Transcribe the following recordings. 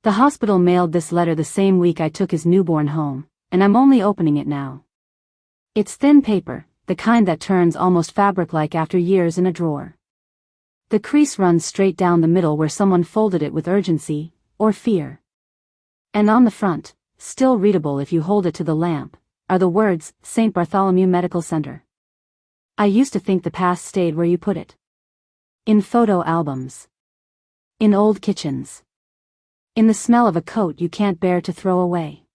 The hospital mailed this letter the same week I took his newborn home, and I'm only opening it now. It's thin paper, the kind that turns almost fabric-like after years in a drawer. The crease runs straight down the middle where someone folded it with urgency, or fear. And on the front, still readable if you hold it to the lamp, are the words, St. Bartholomew Medical Center. I used to think the past stayed where you put it. In photo albums. In old kitchens. In the smell of a coat you can't bear to throw away.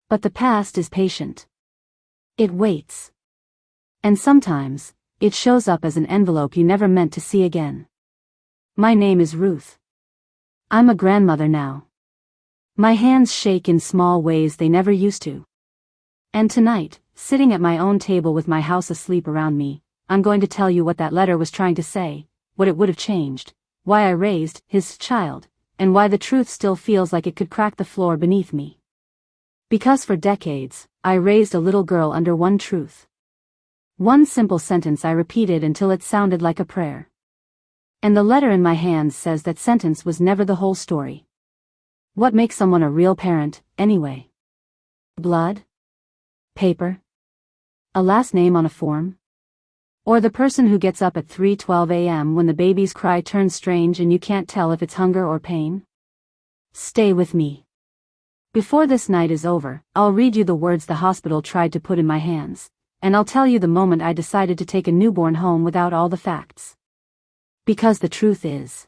But the past is patient. It waits. And sometimes, it shows up as an envelope you never meant to see again. My name is Ruth. I'm a grandmother now. My hands shake in small ways they never used to. And tonight, sitting at my own table with my house asleep around me, I'm going to tell you what that letter was trying to say, what it would have changed, why I raised his child, and why the truth still feels like it could crack the floor beneath me. Because for decades, I raised a little girl under one truth. One simple sentence I repeated until it sounded like a prayer. And the letter in my hands says that sentence was never the whole story. What makes someone a real parent, anyway? Blood? Paper? A last name on a form? Or the person who gets up at 3:12 a.m. when the baby's cry turns strange and you can't tell if it's hunger or pain? Stay with me. Before this night is over, I'll read you the words the hospital tried to put in my hands, and I'll tell you the moment I decided to take a newborn home without all the facts. Because the truth is,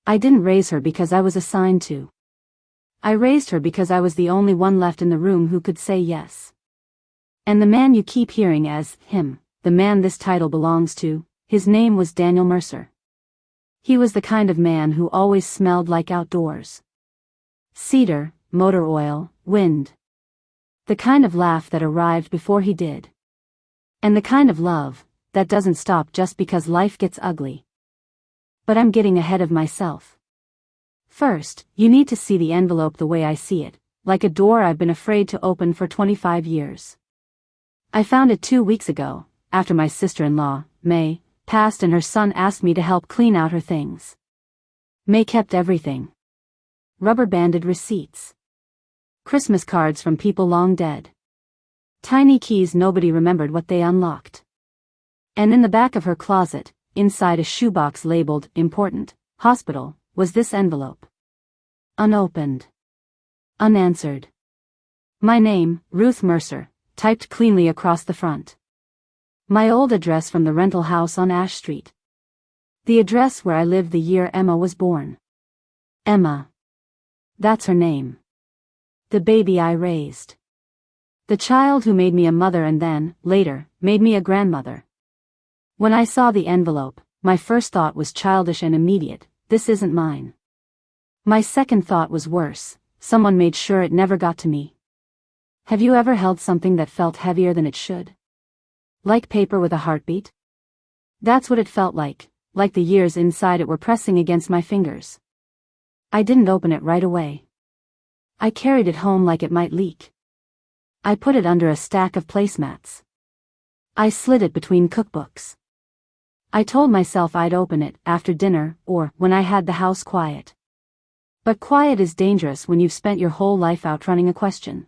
I didn't raise her because I was assigned to. I raised her because I was the only one left in the room who could say yes. And the man you keep hearing as him, the man this title belongs to, his name was Daniel Mercer. He was the kind of man who always smelled like outdoors. Cedar, motor oil, wind. The kind of laugh that arrived before he did. And the kind of love that doesn't stop just because life gets ugly. But I'm getting ahead of myself. First, you need to see the envelope the way I see it, like a door I've been afraid to open for 25 years. I found it 2 weeks ago, after my sister-in-law, May, passed and her son asked me to help clean out her things. May kept everything. Rubber-banded receipts. Christmas cards from people long dead. Tiny keys nobody remembered what they unlocked. And in the back of her closet, inside a shoebox labeled, Important, Hospital, was this envelope. Unopened. Unanswered. My name, Ruth Mercer, typed cleanly across the front. My old address from the rental house on Ash Street. The address where I lived the year Emma was born. Emma. That's her name. The baby I raised. The child who made me a mother and then, later, made me a grandmother. When I saw the envelope, my first thought was childish and immediate, this isn't mine. My second thought was worse, someone made sure it never got to me. Have you ever held something that felt heavier than it should? Like paper with a heartbeat? That's what it felt like the years inside it were pressing against my fingers. I didn't open it right away. I carried it home like it might leak. I put it under a stack of placemats. I slid it between cookbooks. I told myself I'd open it after dinner or when I had the house quiet. But quiet is dangerous when you've spent your whole life outrunning a question.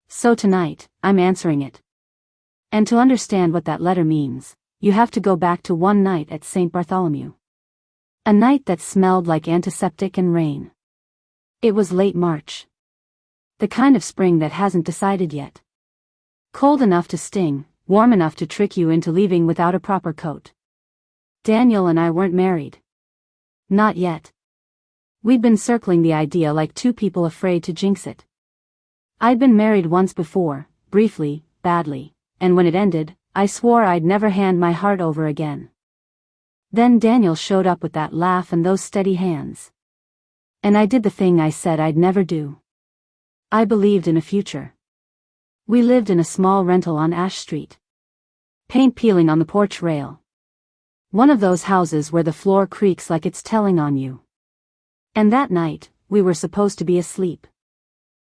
So tonight, I'm answering it. And to understand what that letter means, you have to go back to one night at St. Bartholomew. A night that smelled like antiseptic and rain. It was late March. The kind of spring that hasn't decided yet. Cold enough to sting, warm enough to trick you into leaving without a proper coat. Daniel and I weren't married. Not yet. We'd been circling the idea like two people afraid to jinx it. I'd been married once before, briefly, badly, and when it ended, I swore I'd never hand my heart over again. Then Daniel showed up with that laugh and those steady hands. And I did the thing I said I'd never do. I believed in a future. We lived in a small rental on Ash Street. Paint peeling on the porch rail. One of those houses where the floor creaks like it's telling on you. And that night, we were supposed to be asleep.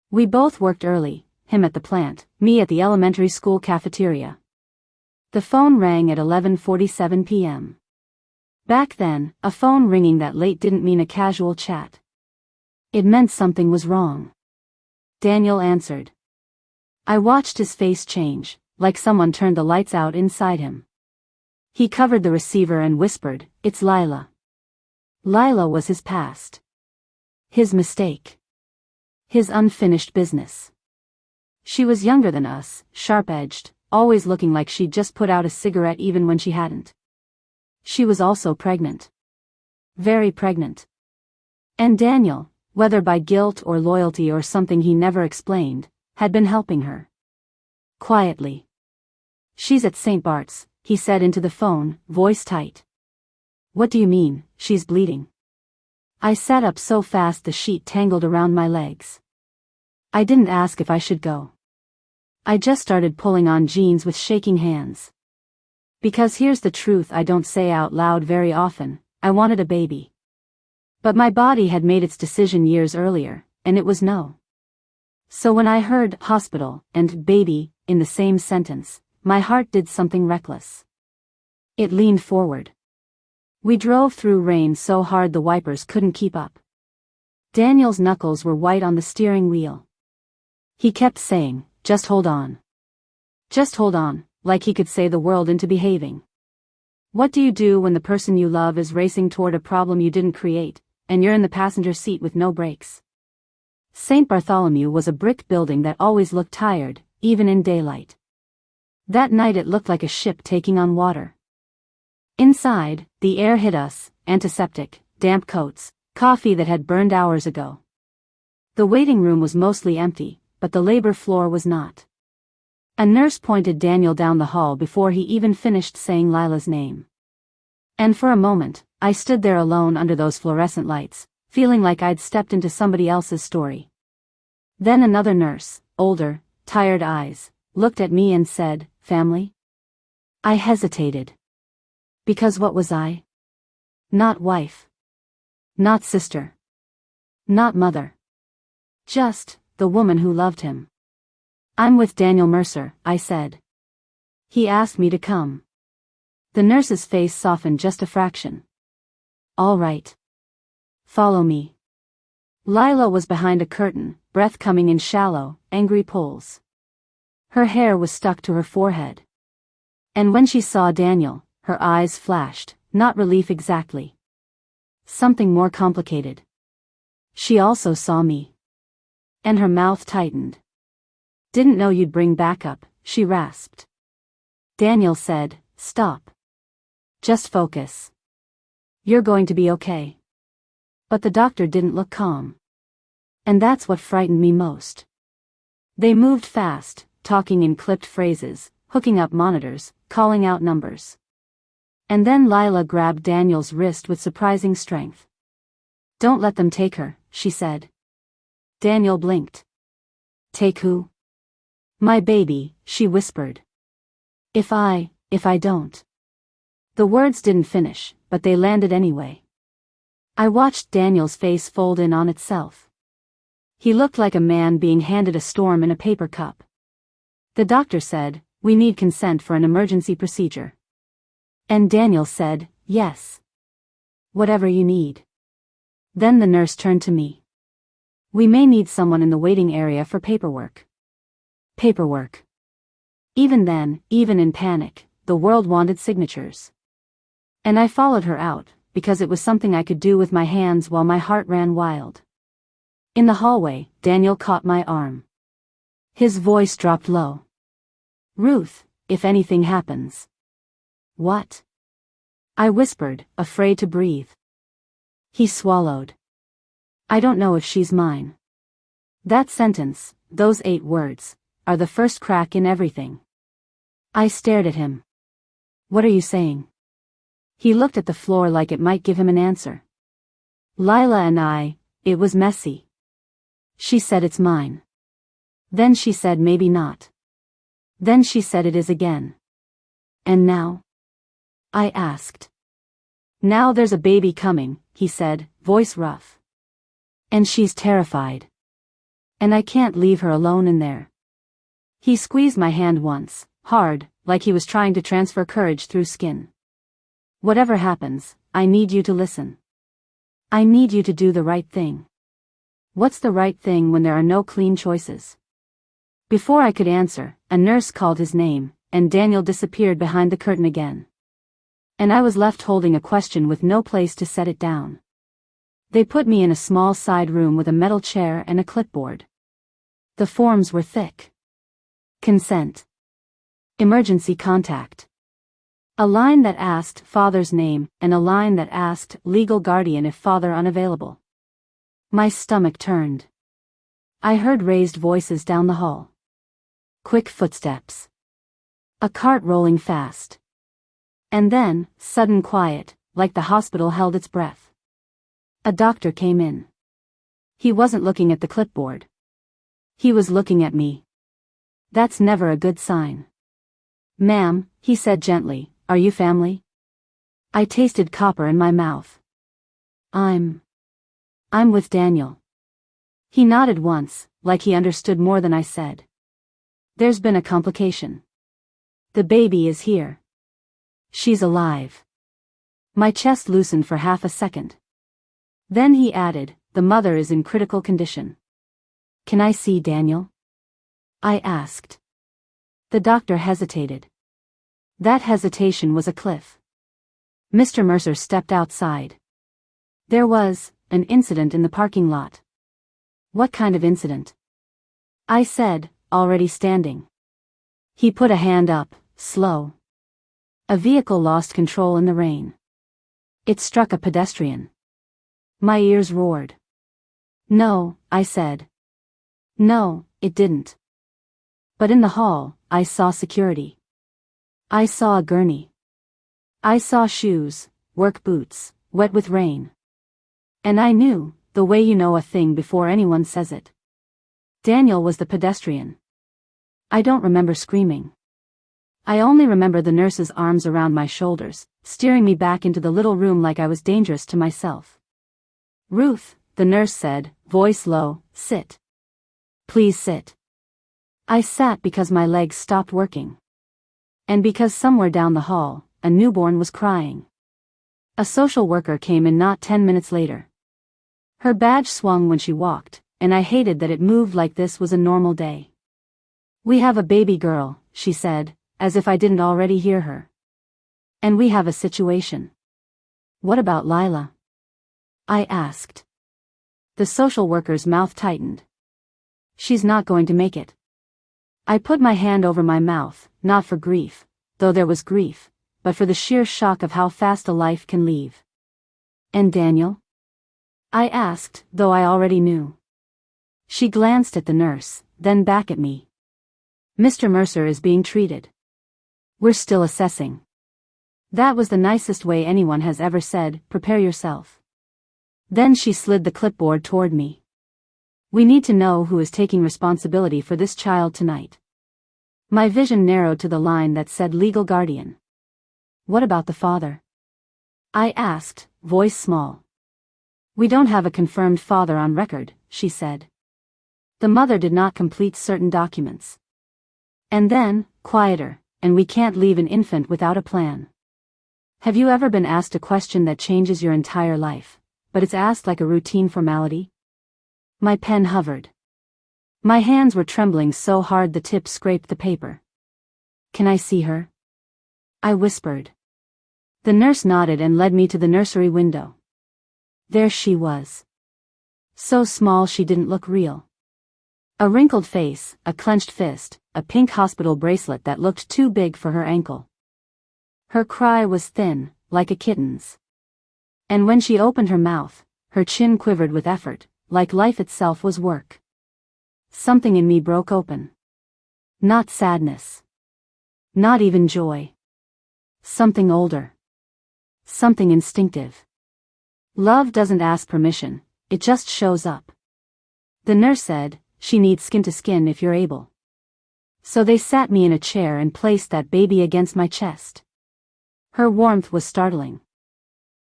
We both worked early, him at the plant, me at the elementary school cafeteria. The phone rang at 11:47 p.m. Back then, a phone ringing that late didn't mean a casual chat. It meant something was wrong. Daniel answered. I watched his face change, like someone turned the lights out inside him. He covered the receiver and whispered, "It's Lila." Lila was his past. His mistake. His unfinished business. She was younger than us, sharp-edged, always looking like she'd just put out a cigarette even when she hadn't. She was also pregnant. Very pregnant. And Daniel, whether by guilt or loyalty or something he never explained, had been helping her. Quietly. "She's at St. Bart's," he said into the phone, voice tight. "What do you mean, she's bleeding?" I sat up so fast the sheet tangled around my legs. I didn't ask if I should go. I just started pulling on jeans with shaking hands. Because here's the truth I don't say out loud very often, I wanted a baby. But my body had made its decision years earlier, and it was no. So when I heard hospital and baby in the same sentence, my heart did something reckless. It leaned forward. We drove through rain so hard the wipers couldn't keep up. Daniel's knuckles were white on the steering wheel. He kept saying, "Just hold on. Just hold on," like he could say the world into behaving. What do you do when the person you love is racing toward a problem you didn't create, and you're in the passenger seat with no brakes? St. Bartholomew was a brick building that always looked tired, even in daylight. That night it looked like a ship taking on water. Inside, the air hit us, antiseptic, damp coats, coffee that had burned hours ago. The waiting room was mostly empty, but the labor floor was not. A nurse pointed Daniel down the hall before he even finished saying Lila's name. And for a moment, I stood there alone under those fluorescent lights, feeling like I'd stepped into somebody else's story. Then another nurse, older, tired eyes, looked at me and said, "Family?" I hesitated. Because what was I? Not wife. Not sister. Not mother. Just the woman who loved him. "I'm with Daniel Mercer," I said. "He asked me to come." The nurse's face softened just a fraction. "All right. Follow me." Lila was behind a curtain, breath coming in shallow, angry pulls. Her hair was stuck to her forehead. And when she saw Daniel, her eyes flashed, not relief exactly. Something more complicated. She also saw me. And her mouth tightened. "Didn't know you'd bring backup," she rasped. Daniel said, "Stop. Just focus. You're going to be okay." But the doctor didn't look calm. And that's what frightened me most. They moved fast, talking in clipped phrases, hooking up monitors, calling out numbers. And then Lila grabbed Daniel's wrist with surprising strength. "Don't let them take her," she said. Daniel blinked. "Take who?" "My baby," she whispered. If I don't." The words didn't finish, but they landed anyway. I watched Daniel's face fold in on itself. He looked like a man being handed a storm in a paper cup. The doctor said, "We need consent for an emergency procedure." And Daniel said, "Yes. Whatever you need." Then the nurse turned to me. "We may need someone in the waiting area for paperwork." Paperwork. Even then, even in panic, the world wanted signatures. And I followed her out, because it was something I could do with my hands while my heart ran wild. In the hallway, Daniel caught my arm. His voice dropped low. "Ruth, if anything happens." "What?" I whispered, afraid to breathe. He swallowed. "I don't know if she's mine." That sentence, those 8 words, are the first crack in everything. I stared at him. "What are you saying?" He looked at the floor like it might give him an answer. "Lila and it was messy. She said it's mine. Then she said maybe not. Then she said it is again. And now?" I asked. "Now there's a baby coming," he said, voice rough. "And she's terrified. And I can't leave her alone in there." He squeezed my hand once, hard, like he was trying to transfer courage through skin. "Whatever happens, I need you to listen. I need you to do the right thing." What's the right thing when there are no clean choices? Before I could answer, a nurse called his name, and Daniel disappeared behind the curtain again. And I was left holding a question with no place to set it down. They put me in a small side room with a metal chair and a clipboard. The forms were thick. Consent. Emergency contact. A line that asked father's name, and a line that asked legal guardian if father unavailable. My stomach turned. I heard raised voices down the hall. Quick footsteps. A cart rolling fast. And then, sudden quiet, like the hospital held its breath. A doctor came in. He wasn't looking at the clipboard. He was looking at me. That's never a good sign. "Ma'am," he said gently, "are you family?" I tasted copper in my mouth. I'm with Daniel." He nodded once, like he understood more than I said. "There's been a complication. The baby is here. She's alive." My chest loosened for half a second. Then he added, "The mother is in critical condition." "Can I see Daniel?" I asked. The doctor hesitated. That hesitation was a cliff. Mr. Mercer stepped outside. "There was an incident in the parking lot." "What kind of incident?" I said, already standing. He put a hand up, slow. "A vehicle lost control in the rain. It struck a pedestrian." My ears roared. "No," I said. "No, it didn't." But in the hall, I saw security. I saw a gurney. I saw shoes, work boots, wet with rain. And I knew, the way you know a thing before anyone says it. Daniel was the pedestrian. I don't remember screaming. I only remember the nurse's arms around my shoulders, steering me back into the little room like I was dangerous to myself. "Ruth," the nurse said, voice low, "sit. Please sit." I sat because my legs stopped working. And because somewhere down the hall, a newborn was crying. A social worker came in not 10 minutes later. Her badge swung when she walked, and I hated that it moved like this was a normal day. "We have a baby girl," she said, as if I didn't already hear her. "And we have a situation." "What about Lila?" I asked. The social worker's mouth tightened. "She's not going to make it." I put my hand over my mouth, not for grief, though there was grief, but for the sheer shock of how fast a life can leave. "And Daniel?" I asked, though I already knew. She glanced at the nurse, then back at me. "Mr. Mercer is being treated. We're still assessing." That was the nicest way anyone has ever said, "Prepare yourself." Then she slid the clipboard toward me. "We need to know who is taking responsibility for this child tonight." My vision narrowed to the line that said legal guardian. "What about the father?" I asked, voice small. "We don't have a confirmed father on record," she said. "The mother did not complete certain documents." And then, quieter, "And we can't leave an infant without a plan." Have you ever been asked a question that changes your entire life, but it's asked like a routine formality? My pen hovered. My hands were trembling so hard the tip scraped the paper. "Can I see her?" I whispered. The nurse nodded and led me to the nursery window. There she was. So small she didn't look real. A wrinkled face, a clenched fist, a pink hospital bracelet that looked too big for her ankle. Her cry was thin, like a kitten's. And when she opened her mouth, her chin quivered with effort, like life itself was work. Something in me broke open. Not sadness. Not even joy. Something older. Something instinctive. Love doesn't ask permission, it just shows up. The nurse said, "She needs skin to skin if you're able." So they sat me in a chair and placed that baby against my chest. Her warmth was startling.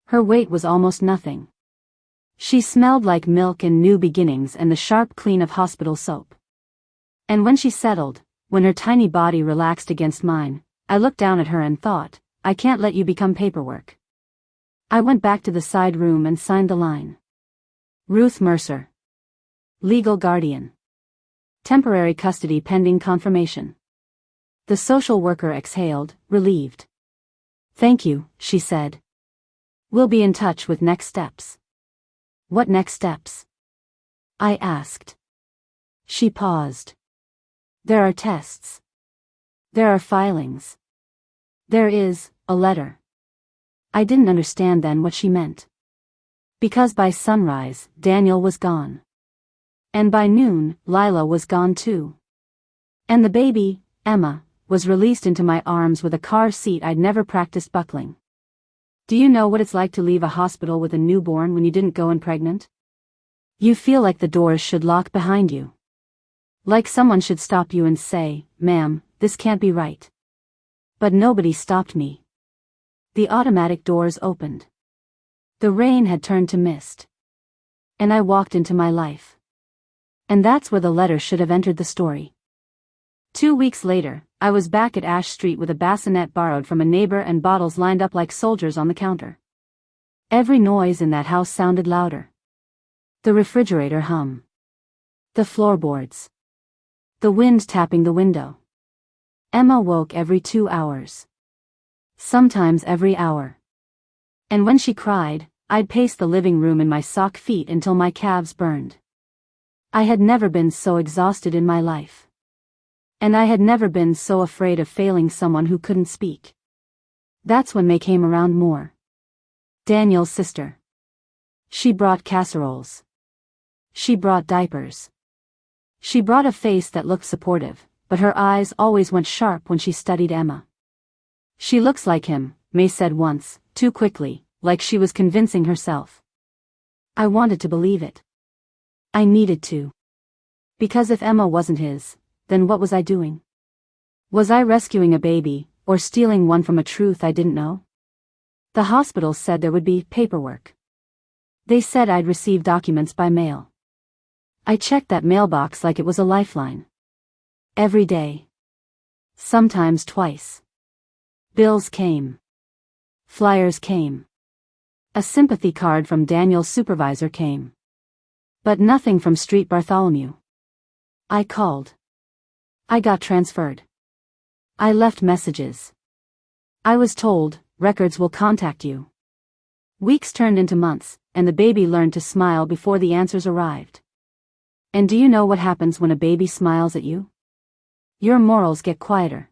Her weight was almost nothing. She smelled like milk and new beginnings and the sharp clean of hospital soap. And when she settled, when her tiny body relaxed against mine, I looked down at her and thought, "I can't let you become paperwork." I went back to the side room and signed the line. Ruth Mercer. Legal guardian. Temporary custody pending confirmation. The social worker exhaled, relieved. Thank you, she said. We'll be in touch with next steps. What next steps? I asked. She paused. There are tests. There are filings. There is a letter. I didn't understand then what she meant. Because by sunrise, Daniel was gone. And by noon, Lila was gone too. And the baby, Emma, was released into my arms with a car seat I'd never practiced buckling. Do you know what it's like to leave a hospital with a newborn when you didn't go in pregnant? You feel like the doors should lock behind you. Like someone should stop you and say, "Ma'am, this can't be right." But nobody stopped me. The automatic doors opened. The rain had turned to mist. And I walked into my life. And that's where the letter should have entered the story. 2 weeks later, I was back at Ash Street with a bassinet borrowed from a neighbor and bottles lined up like soldiers on the counter. Every noise in that house sounded louder. The refrigerator hum. The floorboards. The wind tapping the window. Emma woke every 2 hours. Sometimes every hour. And when she cried, I'd pace the living room in my sock feet until my calves burned. I had never been so exhausted in my life. And I had never been so afraid of failing someone who couldn't speak. That's when May came around more. Daniel's sister. She brought casseroles. She brought diapers. She brought a face that looked supportive, but her eyes always went sharp when she studied Emma. She looks like him, May said once, too quickly, like she was convincing herself. I wanted to believe it. I needed to. Because if Emma wasn't his, then what was I doing? Was I rescuing a baby, or stealing one from a truth I didn't know? The hospital said there would be paperwork. They said I'd receive documents by mail. I checked that mailbox like it was a lifeline. Every day. Sometimes twice. Bills came. Flyers came. A sympathy card from Daniel's supervisor came. But nothing from Street Bartholomew. I called. I got transferred. I left messages. I was told, records will contact you. Weeks turned into months, and the baby learned to smile before the answers arrived. And do you know what happens when a baby smiles at you? Your morals get quieter.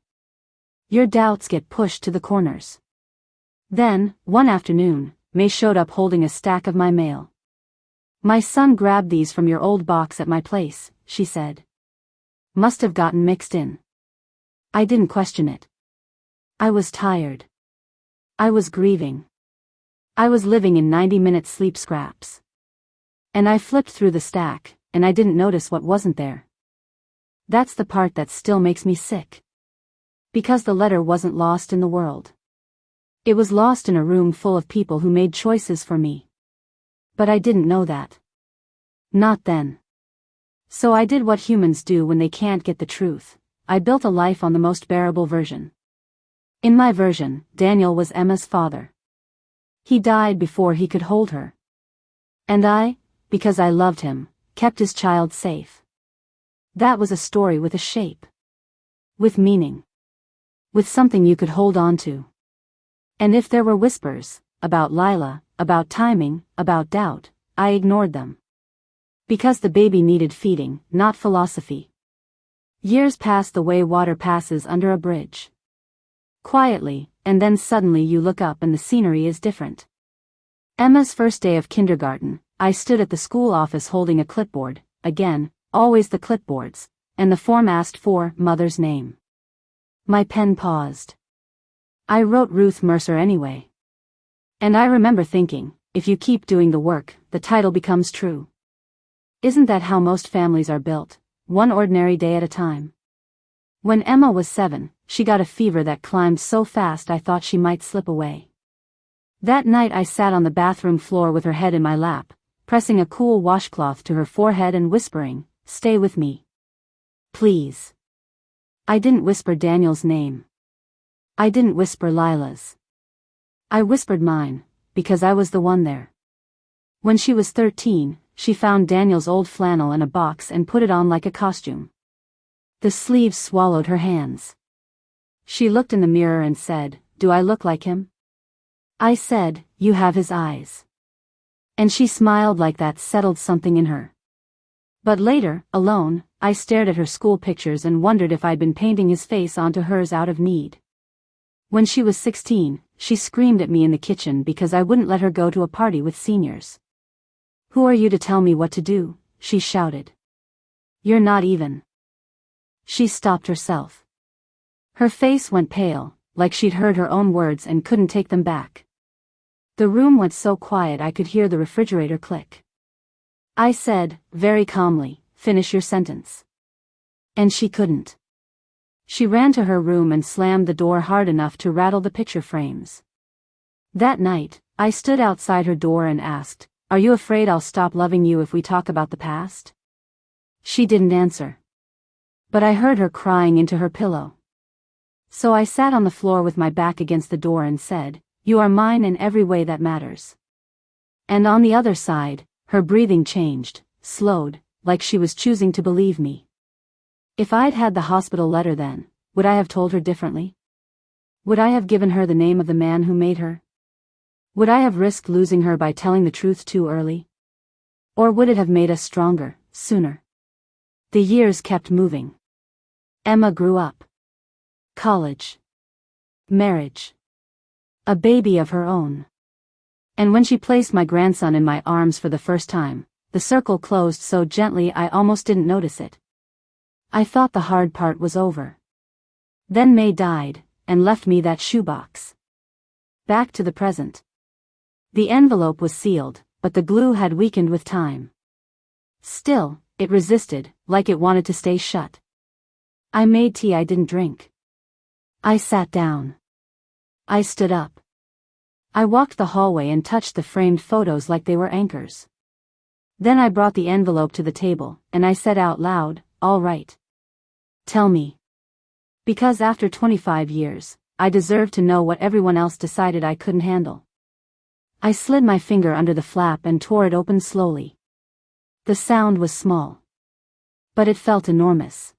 Your doubts get pushed to the corners. Then, one afternoon, May showed up holding a stack of my mail. My son grabbed these from your old box at my place, she said. Must have gotten mixed in. I didn't question it. I was tired. I was grieving. I was living in 90-minute sleep scraps. And I flipped through the stack, and I didn't notice what wasn't there. That's the part that still makes me sick. Because the letter wasn't lost in the world. It was lost in a room full of people who made choices for me. But I didn't know that. Not then. So I did what humans do when they can't get the truth. I built a life on the most bearable version. In my version, Daniel was Emma's father. He died before he could hold her. And I, because I loved him, kept his child safe. That was a story with a shape. With meaning. With something you could hold on to. And if there were whispers, about Lila, about timing, about doubt, I ignored them. Because the baby needed feeding, not philosophy. Years passed the way water passes under a bridge. Quietly, and then suddenly you look up and the scenery is different. Emma's first day of kindergarten, I stood at the school office holding a clipboard, again, always the clipboards, and the form asked for mother's name. My pen paused. I wrote Ruth Mercer anyway. And I remember thinking, if you keep doing the work, the title becomes true. Isn't that how most families are built, one ordinary day at a time? When Emma was 7, she got a fever that climbed so fast I thought she might slip away. That night I sat on the bathroom floor with her head in my lap, pressing a cool washcloth to her forehead and whispering, "Stay with me. Please." I didn't whisper Daniel's name. I didn't whisper Lila's. I whispered mine, because I was the one there. When she was 13, she found Daniel's old flannel in a box and put it on like a costume. The sleeves swallowed her hands. She looked in the mirror and said, "Do I look like him?" I said, "You have his eyes." And she smiled like that settled something in her. But later, alone, I stared at her school pictures and wondered if I'd been painting his face onto hers out of need. When she was 16, she screamed at me in the kitchen because I wouldn't let her go to a party with seniors. "Who are you to tell me what to do?" she shouted. "You're not even." She stopped herself. Her face went pale, like she'd heard her own words and couldn't take them back. The room went so quiet I could hear the refrigerator click. I said, very calmly, "Finish your sentence." And she couldn't. She ran to her room and slammed the door hard enough to rattle the picture frames. That night, I stood outside her door and asked, "Are you afraid I'll stop loving you if we talk about the past?" She didn't answer. But I heard her crying into her pillow. So I sat on the floor with my back against the door and said, "You are mine in every way that matters." And on the other side, her breathing changed, slowed, like she was choosing to believe me. If I'd had the hospital letter then, would I have told her differently? Would I have given her the name of the man who made her? Would I have risked losing her by telling the truth too early? Or would it have made us stronger, sooner? The years kept moving. Emma grew up. College. Marriage. A baby of her own. And when she placed my grandson in my arms for the first time, the circle closed so gently I almost didn't notice it. I thought the hard part was over. Then May died, and left me that shoebox. Back to the present. The envelope was sealed, but the glue had weakened with time. Still, it resisted, like it wanted to stay shut. I made tea I didn't drink. I sat down. I stood up. I walked the hallway and touched the framed photos like they were anchors. Then I brought the envelope to the table, and I said out loud, "All right. Tell me." Because after 25 years, I deserved to know what everyone else decided I couldn't handle. I slid my finger under the flap and tore it open slowly. The sound was small. But it felt enormous.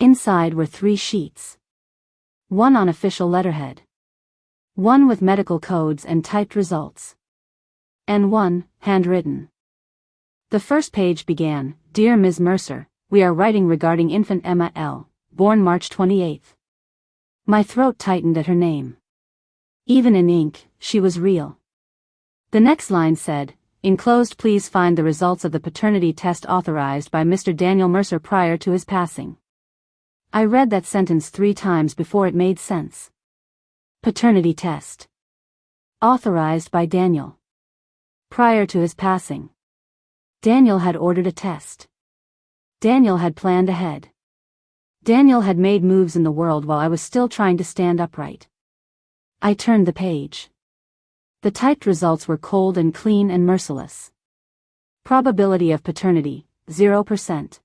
Inside were 3 sheets. One on official letterhead. One with medical codes and typed results. And one, handwritten. The first page began, "Dear Ms. Mercer, we are writing regarding infant Emma L., born March 28th. My throat tightened at her name. Even in ink, she was real. The next line said, "Enclosed please find the results of the paternity test authorized by Mr. Daniel Mercer prior to his passing." I read that sentence 3 times before it made sense. Paternity test. Authorized by Daniel. Prior to his passing. Daniel had ordered a test. Daniel had planned ahead. Daniel had made moves in the world while I was still trying to stand upright. I turned the page. The typed results were cold and clean and merciless. Probability of paternity, 0%.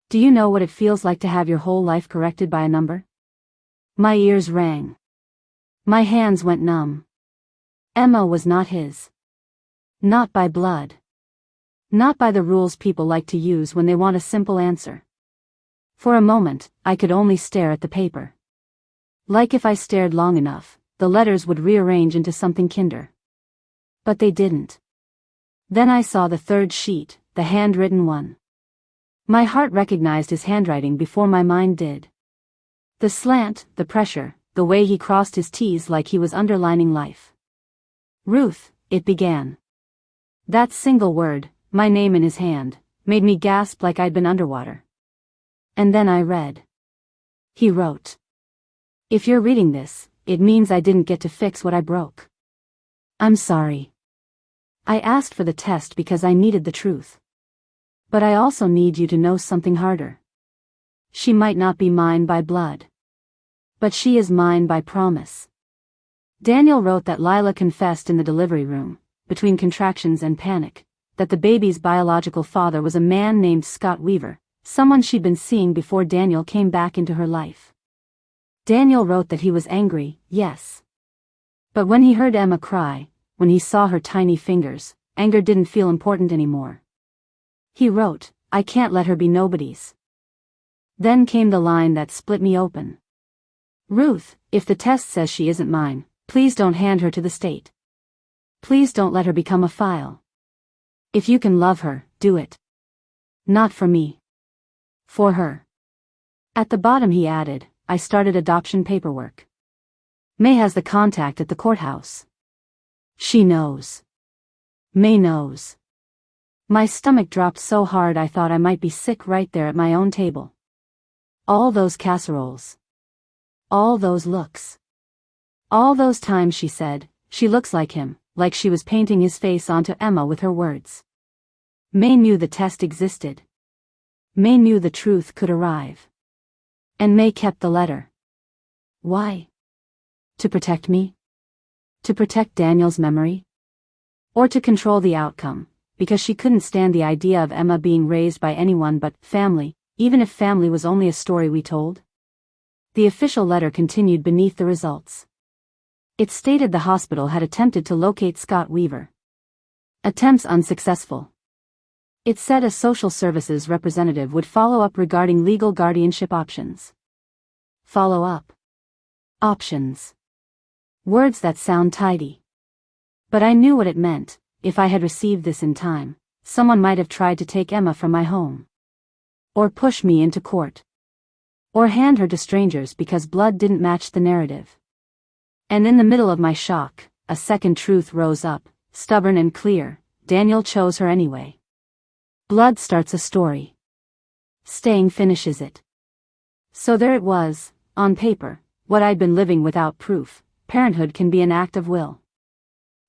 Do you know what it feels like to have your whole life corrected by a number? My ears rang. My hands went numb. Emma was not his. Not by blood. Not by the rules people like to use when they want a simple answer. For a moment, I could only stare at the paper. Like if I stared long enough, the letters would rearrange into something kinder. But they didn't. Then I saw the 3rd sheet, the handwritten one. My heart recognized his handwriting before my mind did. The slant, the pressure, the way he crossed his T's like he was underlining life. "Ruth," it began. That single word, my name in his hand, made me gasp like I'd been underwater. And then I read. He wrote, "If you're reading this, it means I didn't get to fix what I broke. I'm sorry. I asked for the test because I needed the truth. But I also need you to know something harder. She might not be mine by blood. But she is mine by promise." Daniel wrote that Lila confessed in the delivery room, between contractions and panic, that the baby's biological father was a man named Scott Weaver, someone she'd been seeing before Daniel came back into her life. Daniel wrote that he was angry, yes. But when he heard Emma cry, when he saw her tiny fingers, anger didn't feel important anymore. He wrote, "I can't let her be nobody's." Then came the line that split me open. "Ruth, if the test says she isn't mine, please don't hand her to the state. Please don't let her become a file. If you can love her, do it. Not for me. For her." At the bottom he added, "I started adoption paperwork. May has the contact at the courthouse. She knows. May knows." My stomach dropped so hard I thought I might be sick right there at my own table. All those casseroles. All those looks. All those times she said, "She looks like him," like she was painting his face onto Emma with her words. May knew the test existed. May knew the truth could arrive. And May kept the letter. Why? To protect me? To protect Daniel's memory? Or to control the outcome, because she couldn't stand the idea of Emma being raised by anyone but family, even if family was only a story we told? The official letter continued beneath the results. It stated the hospital had attempted to locate Scott Weaver. Attempts unsuccessful. It said a social services representative would follow up regarding legal guardianship options. Follow up. Options. Words that sound tidy. But I knew what it meant. If I had received this in time, someone might have tried to take Emma from my home. Or push me into court. Or hand her to strangers because blood didn't match the narrative. And in the middle of my shock, a second truth rose up, stubborn and clear: Daniel chose her anyway. Blood starts a story. Staying finishes it. So there it was, on paper, what I'd been living without proof. Parenthood can be an act of will.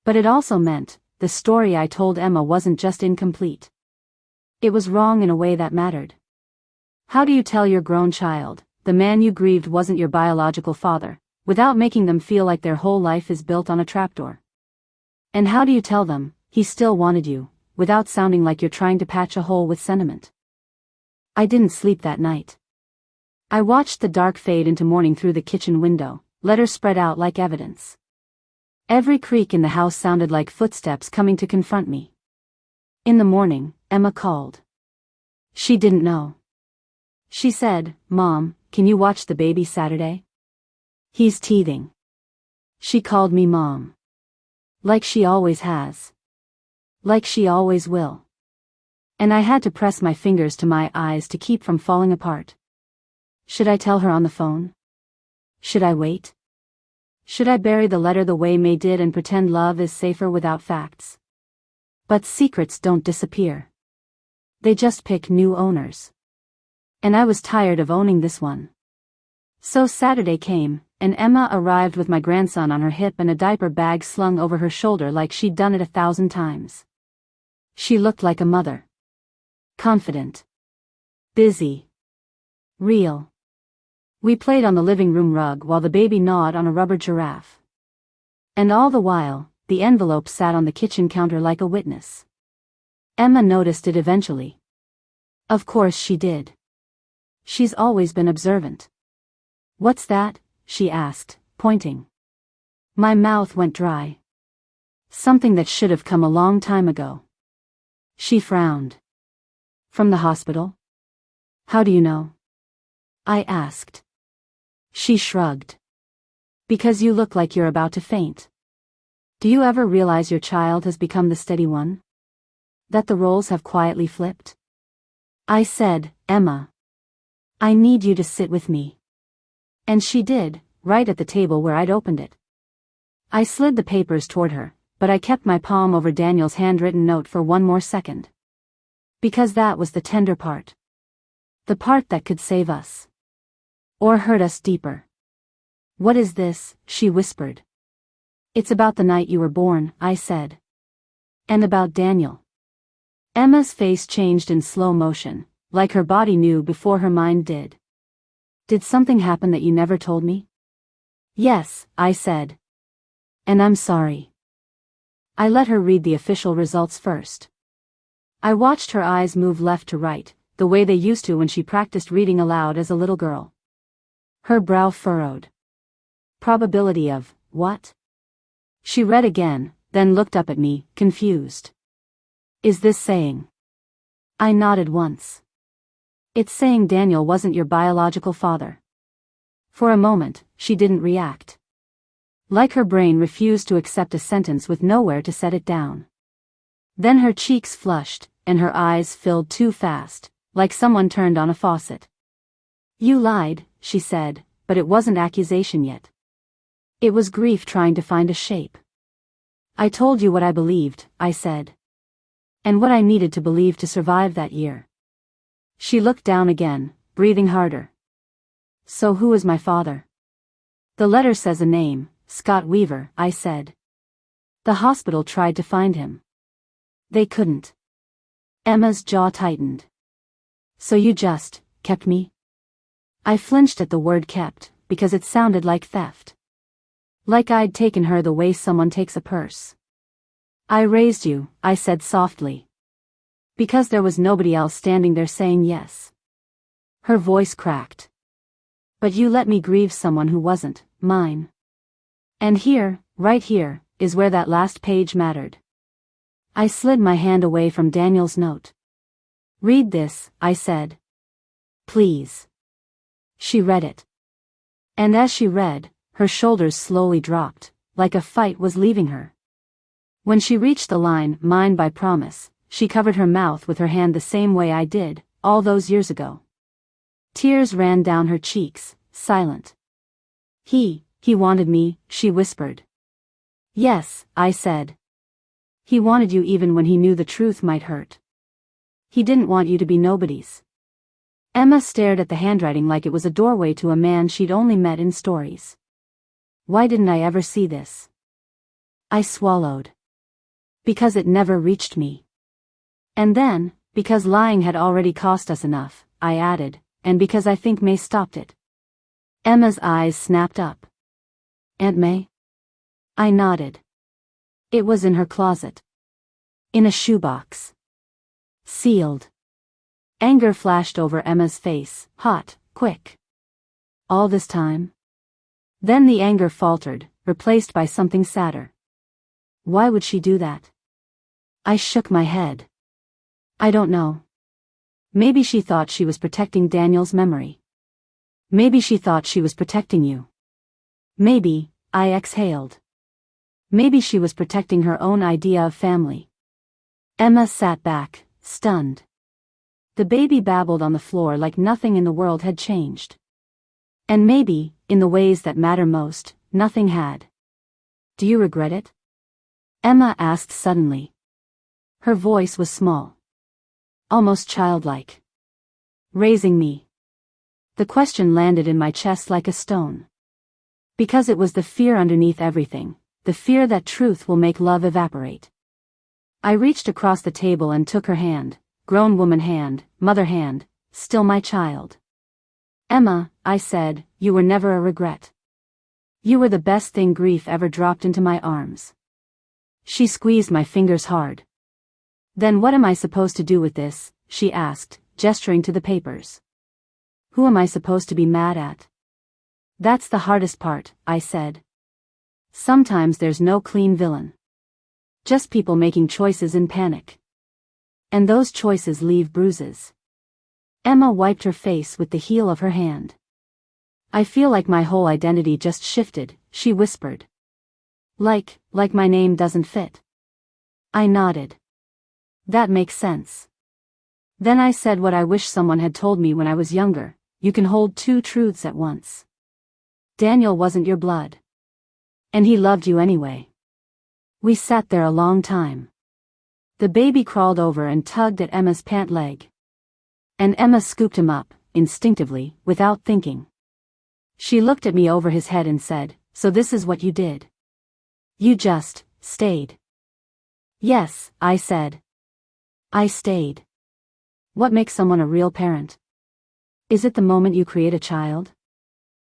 But it also meant, the story I told Emma wasn't just incomplete. It was wrong in a way that mattered. How do you tell your grown child, the man you grieved wasn't your biological father, without making them feel like their whole life is built on a trapdoor? And how do you tell them, he still wanted you, without sounding like you're trying to patch a hole with sentiment? I didn't sleep that night. I watched the dark fade into morning through the kitchen window, letters spread out like evidence. Every creak in the house sounded like footsteps coming to confront me. In the morning, Emma called. She didn't know. She said, "Mom, can you watch the baby Saturday? He's teething." She called me Mom. Like she always has. Like she always will. And I had to press my fingers to my eyes to keep from falling apart. Should I tell her on the phone? Should I wait? Should I bury the letter the way May did and pretend love is safer without facts? But secrets don't disappear. They just pick new owners. And I was tired of owning this one. So Saturday came, and Emma arrived with my grandson on her hip and a diaper bag slung over her shoulder like she'd done it 1,000 times. She looked like a mother. Confident. Busy. Real. We played on the living room rug while the baby gnawed on a rubber giraffe. And all the while, the envelope sat on the kitchen counter like a witness. Emma noticed it eventually. Of course she did. She's always been observant. "What's that?" she asked, pointing. My mouth went dry. Something that should have come a long time ago. She frowned. "From the hospital? How do you know?" I asked. She shrugged. "Because you look like you're about to faint. Do you ever realize your child has become the steady one? That the roles have quietly flipped?" I said, "Emma, I need you to sit with me." And she did, right at the table where I'd opened it. I slid the papers toward her, but I kept my palm over Daniel's handwritten note for one more second. Because that was the tender part. The part that could save us. Or hurt us deeper. "What is this?" she whispered. "It's about the night you were born," I said. "And about Daniel." Emma's face changed in slow motion, like her body knew before her mind did. "Did something happen that you never told me?" "Yes," I said. "And I'm sorry." I let her read the official results first. I watched her eyes move left to right, the way they used to when she practiced reading aloud as a little girl. Her brow furrowed. "Probability of, what?" She read again, then looked up at me, confused. Is this saying? I nodded once. It's saying Daniel wasn't your biological father. For a moment, she didn't react. Like her brain refused to accept a sentence with nowhere to set it down. Then her cheeks flushed, and her eyes filled too fast, like someone turned on a faucet. You lied, she said, but it wasn't accusation yet. It was grief trying to find a shape. I told you what I believed, I said. And what I needed to believe to survive that year. She looked down again, breathing harder. So who is my father? The letter says a name, Scott Weaver, I said. The hospital tried to find him. They couldn't. Emma's jaw tightened. So you just kept me? I flinched at the word kept, because it sounded like theft. Like I'd taken her the way someone takes a purse. I raised you, I said softly. Because there was nobody else standing there saying yes. Her voice cracked. But you let me grieve someone who wasn't mine. And here, right here, is where that last page mattered. I slid my hand away from Daniel's note. Read this, I said. Please. She read it. And as she read, her shoulders slowly dropped, like a fight was leaving her. When she reached the line, mine by promise, she covered her mouth with her hand the same way I did, all those years ago. Tears ran down her cheeks, silent. He wanted me, she whispered. Yes, I said. He wanted you even when he knew the truth might hurt. He didn't want you to be nobody's. Emma stared at the handwriting like it was a doorway to a man she'd only met in stories. Why didn't I ever see this? I swallowed. Because it never reached me. And then, because lying had already cost us enough, I added, and because I think May stopped it. Emma's eyes snapped up. Aunt May? I nodded. It was in her closet. In a shoebox. Sealed. Anger flashed over Emma's face, hot, quick. All this time? Then the anger faltered, replaced by something sadder. Why would she do that? I shook my head. I don't know. Maybe she thought she was protecting Daniel's memory. Maybe she thought she was protecting you. Maybe, I exhaled. Maybe she was protecting her own idea of family. Emma sat back, stunned. The baby babbled on the floor like nothing in the world had changed. And maybe, in the ways that matter most, nothing had. Do you regret it? Emma asked suddenly. Her voice was small. Almost childlike. Raising me. The question landed in my chest like a stone. Because it was the fear underneath everything, the fear that truth will make love evaporate. I reached across the table and took her hand, grown woman hand, mother hand, still my child. Emma, I said, you were never a regret. You were the best thing grief ever dropped into my arms. She squeezed my fingers hard. Then what am I supposed to do with this? She asked, gesturing to the papers. Who am I supposed to be mad at? That's the hardest part, I said. Sometimes there's no clean villain. Just people making choices in panic. And those choices leave bruises. Emma wiped her face with the heel of her hand. I feel like my whole identity just shifted, she whispered. Like my name doesn't fit. I nodded. That makes sense. Then I said what I wish someone had told me when I was younger, you can hold two truths at once. Daniel wasn't your blood. And he loved you anyway. We sat there a long time. The baby crawled over and tugged at Emma's pant leg. And Emma scooped him up, instinctively, without thinking. She looked at me over his head and said, so this is what you did. You just stayed. Yes, I said. I stayed. What makes someone a real parent? Is it the moment you create a child?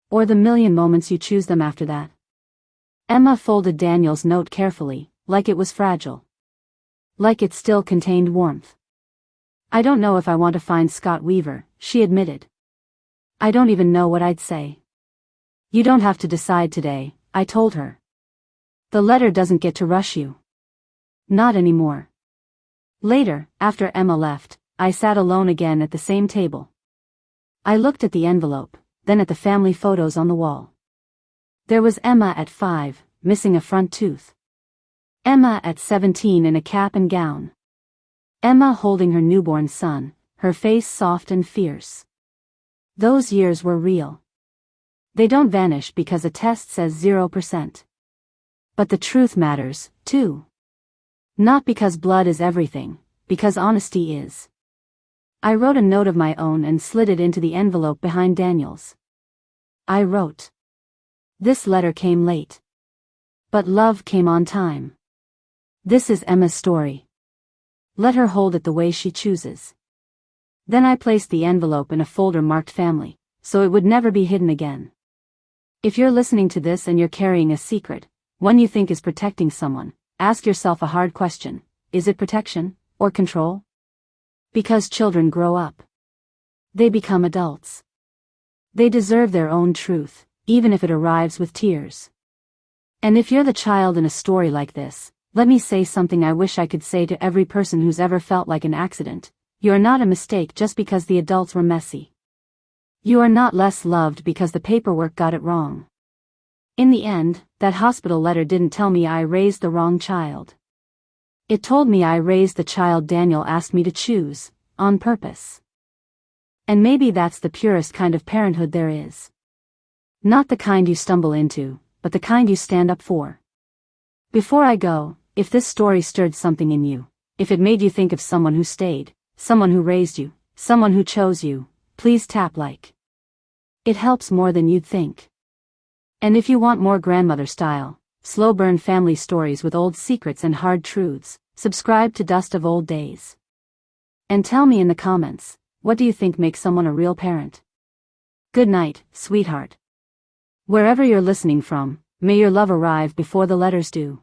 Or the million moments you choose them after that? Emma folded Daniel's note carefully, like it was fragile. Like it still contained warmth. I don't know if I want to find Scott Weaver, she admitted. I don't even know what I'd say. You don't have to decide today, I told her. The letter doesn't get to rush you. Not anymore. Later, after Emma left, I sat alone again at the same table. I looked at the envelope, then at the family photos on the wall. There was Emma at 5, missing a front tooth. Emma at 17 in a cap and gown. Emma holding her newborn son, her face soft and fierce. Those years were real. They don't vanish because a test says 0%. But the truth matters, too. Not because blood is everything, because honesty is. I wrote a note of my own and slid it into the envelope behind Daniel's. I wrote. This letter came late. But love came on time. This is Emma's story. Let her hold it the way she chooses. Then I placed the envelope in a folder marked family, so it would never be hidden again. If you're listening to this and you're carrying a secret, one you think is protecting someone, ask yourself a hard question: is it protection, or control? Because children grow up. They become adults. They deserve their own truth, even if it arrives with tears. And if you're the child in a story like this, let me say something I wish I could say to every person who's ever felt like an accident: you are not a mistake just because the adults were messy. You are not less loved because the paperwork got it wrong. In the end, that hospital letter didn't tell me I raised the wrong child. It told me I raised the child Daniel asked me to choose, on purpose. And maybe that's the purest kind of parenthood there is. Not the kind you stumble into, but the kind you stand up for. Before I go, if this story stirred something in you, if it made you think of someone who stayed, someone who raised you, someone who chose you, please tap like. It helps more than you'd think. And if you want more grandmother style, slow burn family stories with old secrets and hard truths, subscribe to Dust of Old Days. And tell me in the comments, what do you think makes someone a real parent? Good night, sweetheart. Wherever you're listening from, may your love arrive before the letters do.